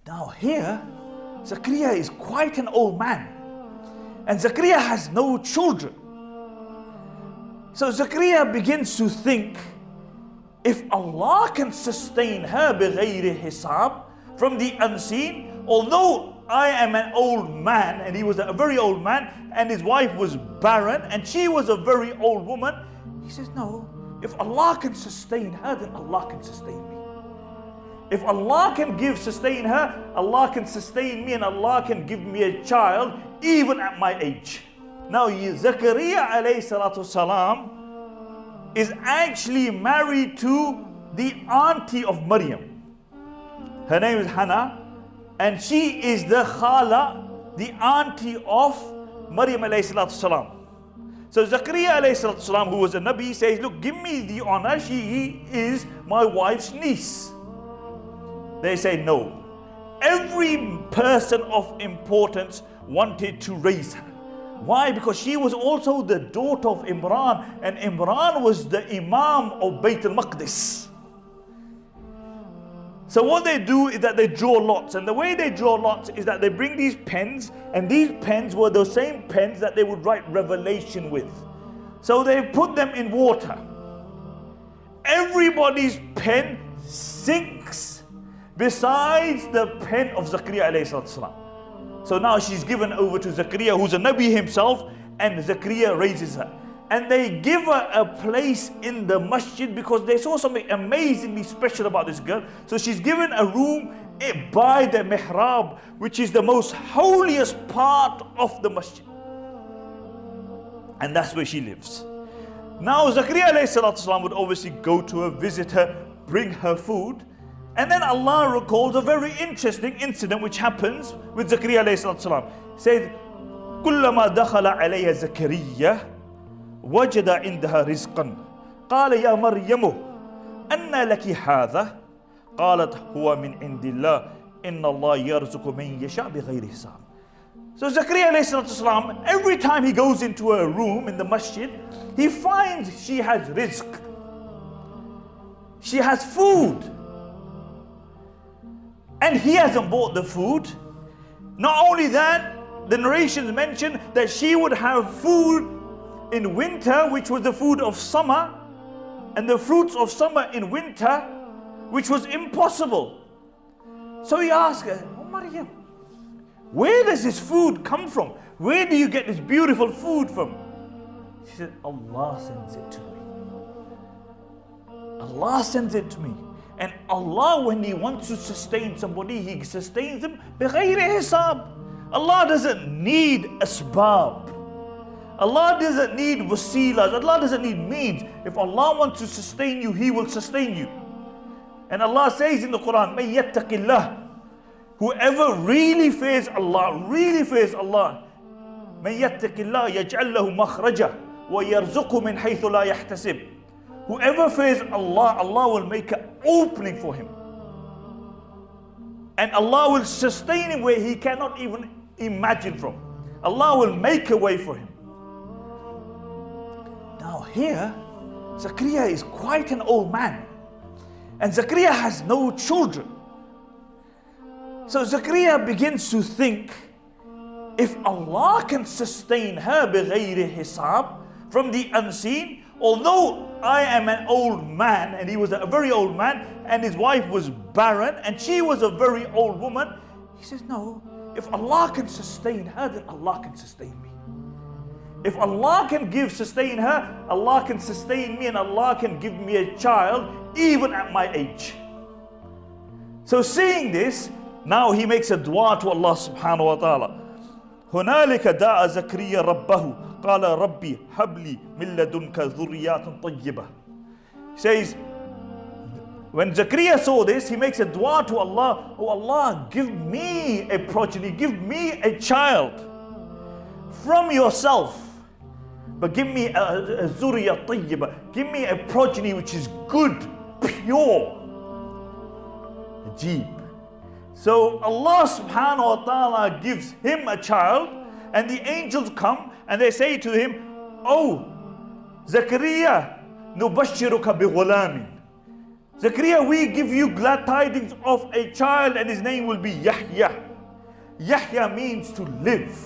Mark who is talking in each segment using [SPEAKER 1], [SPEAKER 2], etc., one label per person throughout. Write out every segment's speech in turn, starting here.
[SPEAKER 1] Now here, Zakariya is quite an old man. And Zakariya has no children. So Zakariya begins to think, if Allah can sustain her بغير hisab, from the unseen, although I am an old man, and he was a very old man, and his wife was barren, and she was a very old woman, he says, no, if Allah can sustain her, then Allah can sustain me. If Allah can sustain her, Allah can sustain me, and Allah can give me a child even at my age. Now Zakariya alayhi salatu salam is actually married to the auntie of Maryam. Her name is Hannah, and she is the khala, the auntie of Maryam alayhi salatu salam. So Zakariya alayhi salatu salam, who was a Nabi, says, look, give me the honor, she is my wife's niece. They say no. Every person of importance wanted to raise her. Why? Because she was also the daughter of Imran, and Imran was the Imam of Bayt al-Maqdis. So what they do is that they draw lots, and the way they draw lots is that they bring these pens, and these pens were the same pens that they would write Revelation with. So they put them in water. Everybody's pen sinks besides the pen of Zakariya alayhi salatu salam. So now she's given over to Zakariya, who's a Nabi himself, and Zakariya raises her. And they give her a place in the masjid because they saw something amazingly special about this girl. So she's given a room by the mihrab, which is the most holiest part of the masjid. And that's where she lives. Now Zakariya alayhi salatu salam would obviously go to her, visit her, bring her food. And then Allah recalls a very interesting incident which happens with Zakariya alayhi salatu salam. It says, كُلَّمَا دَخَلَ عَلَيْهَا زَكَرِيَّةٌ وَجَدَ عِنْدَهَا رِزْقًا قَالَ يَا مَرْيَمُ أَنَّى لَكِ هَذَا قَالَتْ هُوَ مِنْ عِنْدِ اللَّهِ إِنَّ اللَّهَ يَرْزُقُ مَنْ يَشَاءُ بِغَيْرِ حِسَابٍ. So Zakariya alayhi salatu salam, every time he goes into a room in the masjid, he finds she has rizq. She has food. And he hasn't bought the food. Not only that, the narrations mention that she would have food in winter, which was the food of summer, and the fruits of summer in winter, which was impossible. So he asked her, oh Maryam, where does this food come from? Where do you get this beautiful food from? She said, Allah sends it to me. Allah sends it to me. And Allah, when He wants to sustain somebody, He sustains them بغير حساب. Allah doesn't need asbab. Allah doesn't need wasilas. Allah doesn't need means. If Allah wants to sustain you, He will sustain you. And Allah says in the Quran, مَن يَتَّقِ اللَّهِ, whoever really fears Allah, مَن يَتَّقِ اللَّهِ يَجْعَلْ لَهُ مَخْرَجًا وَيَرْزُقْهُ مِنْ حَيْثُ لَا يَحْتَسِبُ. Whoever fears Allah, Allah will make an opening for him. And Allah will sustain him where he cannot even imagine from. Allah will make a way for him. Now here, Zakariya is quite an old man. And Zakariya has no children. So Zakariya begins to think, if Allah can sustain her بغير hisab, from the unseen, although I am an old man, and he was a very old man, and his wife was barren, and she was a very old woman, he says, no, if Allah can sustain her, then Allah can sustain me. If Allah can sustain her, Allah can sustain me, and Allah can give me a child even at my age. So seeing this, now he makes a dua to Allah subhanahu wa ta'ala. هنالك دعا زكريا ربه قال ربي هب لي من لدنك ذريات طيبة. He says, when Zakariya saw this, he makes a dua to Allah, oh Allah, give me a progeny, give me a child from yourself, but give me a zuriyah tayyibah, give me a progeny which is good, pure. Ajib. So Allah subhanahu wa ta'ala gives him a child, and the angels come and they say to him, oh Zakariya, nubashiruka bi ghulamin, Zakariya, we give you glad tidings of a child and his name will be Yahya. Yahya means to live.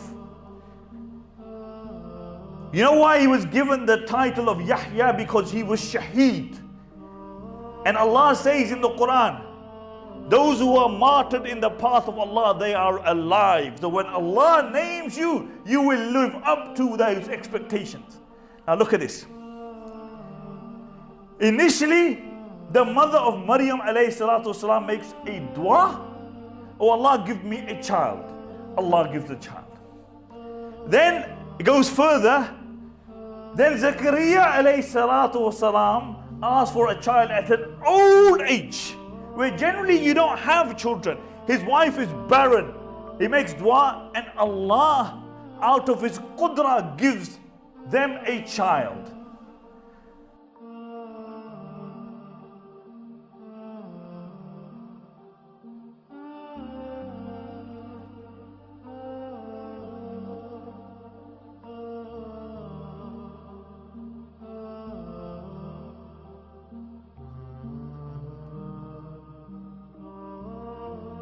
[SPEAKER 1] You know why he was given the title of Yahya? Because he was Shaheed. And Allah says in the Quran, those who are martyred in the path of Allah, they are alive. So when Allah names you, you will live up to those expectations. Now look at this. Initially, the mother of Maryam alayhi salatu wasalam makes a dua. Oh Allah, give me a child. Allah gives the child. Then it goes further. Then Zakariya alayhi salatu wasalam asks for a child at an old age, where generally you don't have children. His wife is barren. He makes dua and Allah out of His qudra gives them a child.